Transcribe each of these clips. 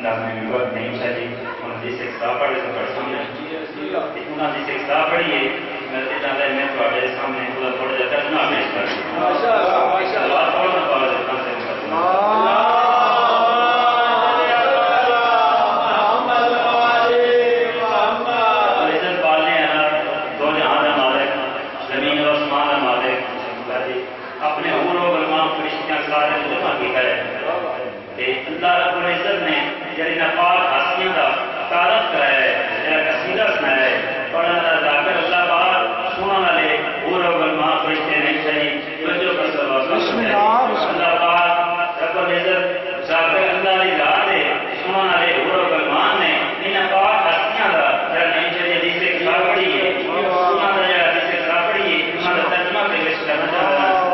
لازمی بھی وقت نہیں شاید انہوں نے سے کتاب پڑھے تو پڑھ سامنے انہوں نے سے کتاب پڑھیے میں چاہتا ہے میں تھوڑے سامنے خدا تھوڑا جا ترجمہ پیش کر دوں اللہ تھوڑا پاور دیتا سے اپنے حور و غلمان فرشتیاں سارے جمع کی ہے اللہ رب العزت نے جڑی ناپاک ہستیاں دا تعارف کرایا ہے جڑا قصیدہ سنایا ہے پڑھن دا ذکر اللہ پاک سنن والے حور و غلمان فرشتے نہیں صحیح توجہ کر بسم اللہ اللہ پاک رب العزت ذکر اللہ دی ذات ہے سنن والے حور و غلمان نے ان پاک ہستیاں دا جڑا نہیں صحیح حدیث سے کتاب پڑھی ہے سنن دا جڑا حدیث سے کتاب پڑھی ہے انہاں دا ترجمہ پیش کرنا چاہتا ہوں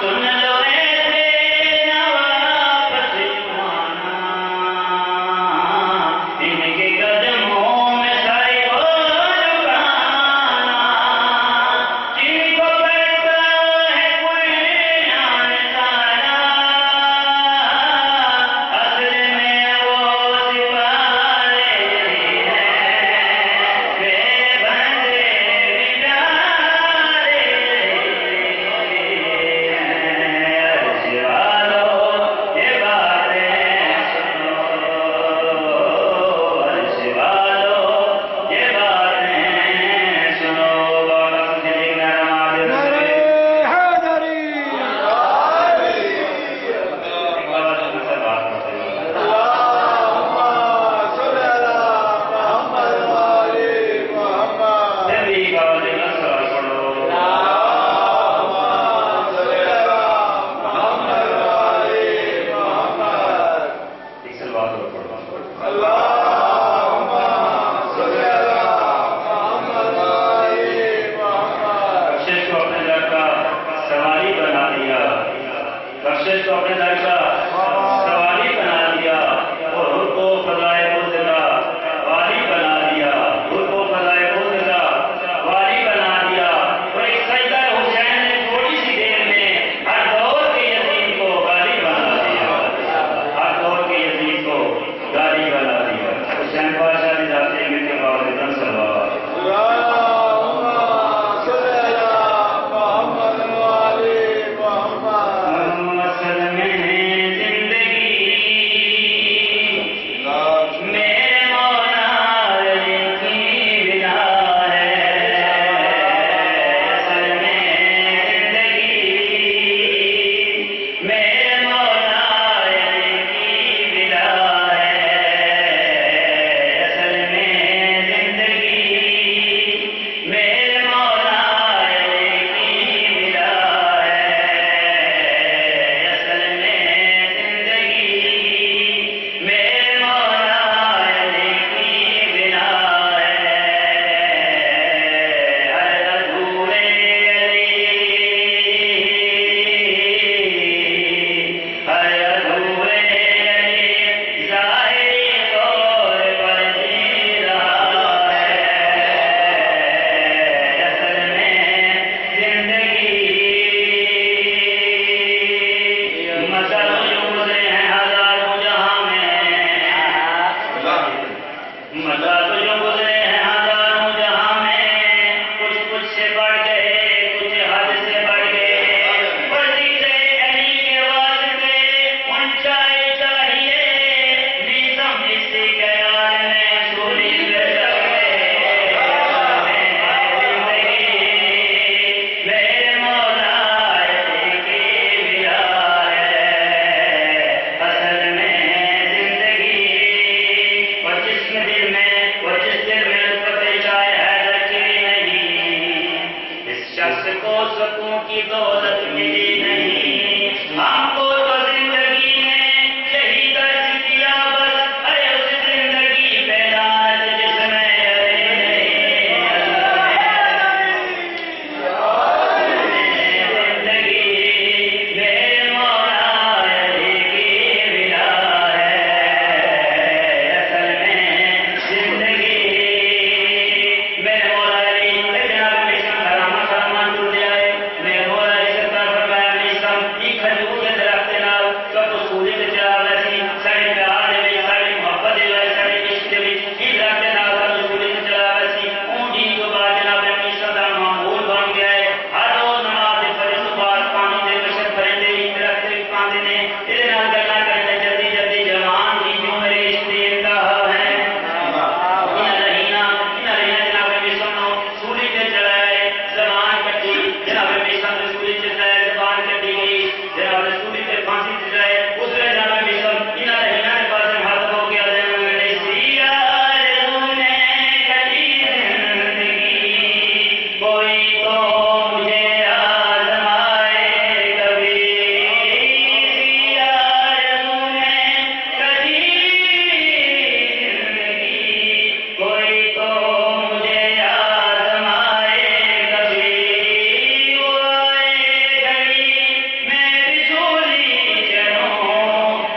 سن لو مزہ تو جو گزرے ہیں ہزاروں جہاں میں، کچھ سے بڑھ گئے، کچھ حد سے بڑھ گئے، وزیر علی کے واسطے اونچائی چاہیے، نیزم اس خیال میں سوری میں چل گئے، میرے مولا کی ولا ہے، اصل میں زندگی اور جس دل میں پیش آئے حیدر کی نہیں، اس شخص کو سکون کی دولت ملی نہیں، ہم کو تو زندگی نے یہی درس دیا بس، ارے اس زندگی پہ لعنت جس میں ارے نہیں، زندگی میرے مولا علی کی ولا ہے، اصل میں زندگی میرے مولا علی جناب مشن خرامان ٹوٹ جائے، میرے مولا علی سرکار فرمایا مشن یہ کھجور کے درخت نال تو سوری کے چراغ سی ساڑی پیار دے وچ ساڑی محبت دے وچ ساڑی عشق دے وچ یہ درخت نال تو سوری کے چراغ سی اون دین تو بعد جناب مشن دا معمول بن گیا ہے، ہر روز نماز دے فرض تو بعد پانی دے بشر پرندے ہی درخت وچ پاندے نے، اے نال گلاں کرنے جلدی جلدی جوان دی جو میرے عشق دی انتہا ہے، جناب مشن سوری تے چڑھائے زبان کٹی، جناب مشن سوری تے چڑھائے زبان کٹی گئی، جناب سوری تے پھانسی تے چڑھائے اس ویلے جناب مشن انہاں رہیاں دے پاس ہاتھ ہو گیا دے میرے سیاروں نے کٹی زندگی، کوئی تو مجھے آزمائے کبھی، سیاروں نے کٹی زندگی، کوئی تو مجھے آزمائے کبھی، وہ آئے گھڑی میں بچھولی چلوں،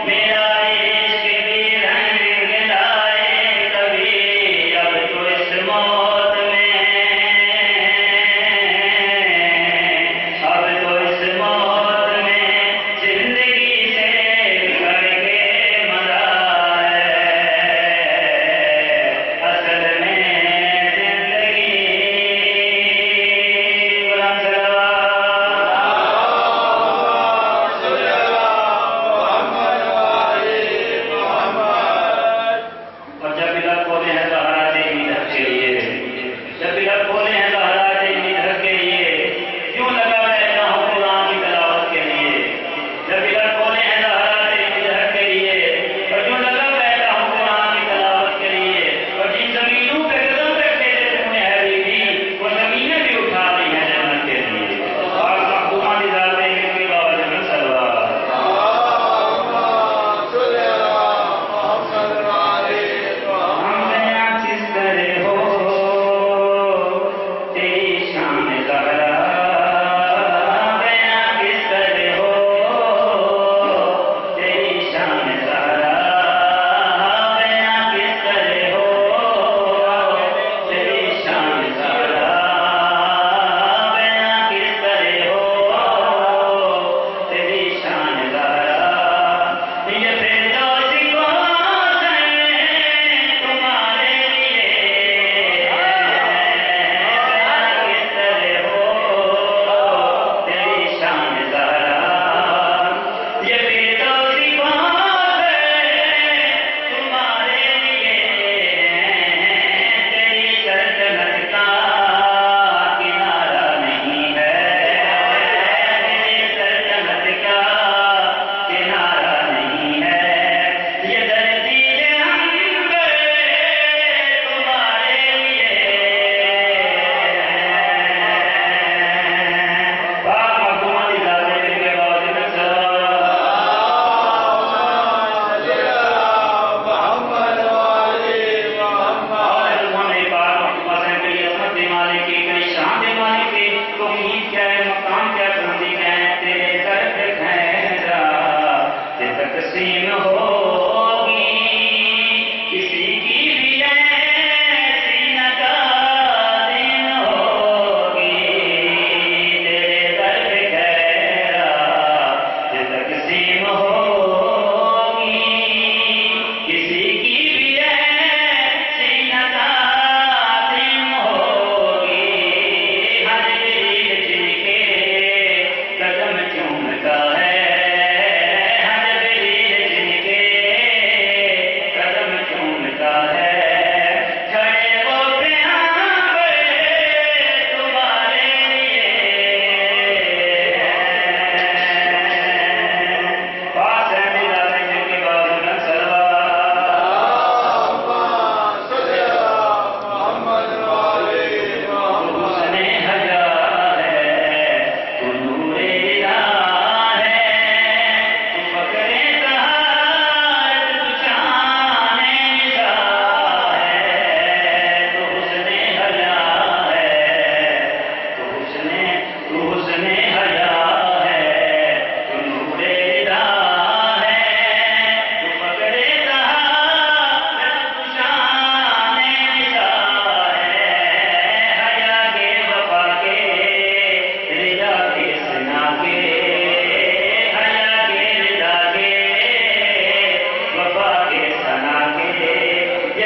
میرا عشق بھی رنگ لائے کبھی، اب تو اس موت میں، اب تو اس موت میں زندگی سے بچھڑ کے مزہ ہے، اصل میں زندگی غلام اور جب بھی لب کھولے ہیں تو حالات ادھر کے لیے، جب بھی لب کھولے ہیں تو حالات ادھر کے لیے، کیوں لگا رہتا ہوں قرآن کی تلاوت کے لیے، جب بھی لب کھولے ہیں تو حالات ادھر کے لیے، اور کیوں لگا رہتا ہوں قرآن کی تلاوت کے لیے، اور جن زمینوں پہ قدم رکھتے تھے تم نے حبیبی، وہ زمینیں بھی اٹھا دی ہیں جنت کے لیے، اور محبوبان کی ذات ہے کہ بابا جنت سلوار ہم نے کس طرح ہو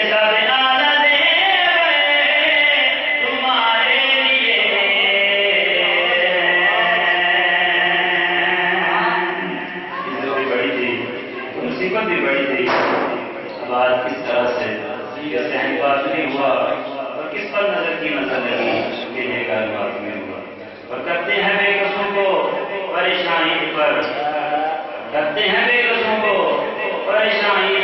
سب ناز تمہارے لیے بھی بڑی تھی، مصیبت بھی بڑی تھی. اب آج کس طرح سے یہ ذہن بات نہیں ہوا اور کس پر نظر لگی کہ یہ کار بات نہیں ہوا. اور کرتے ہیں بے قصوں کو پریشانی پر، کرتے ہیں بے قصوں کو پریشانی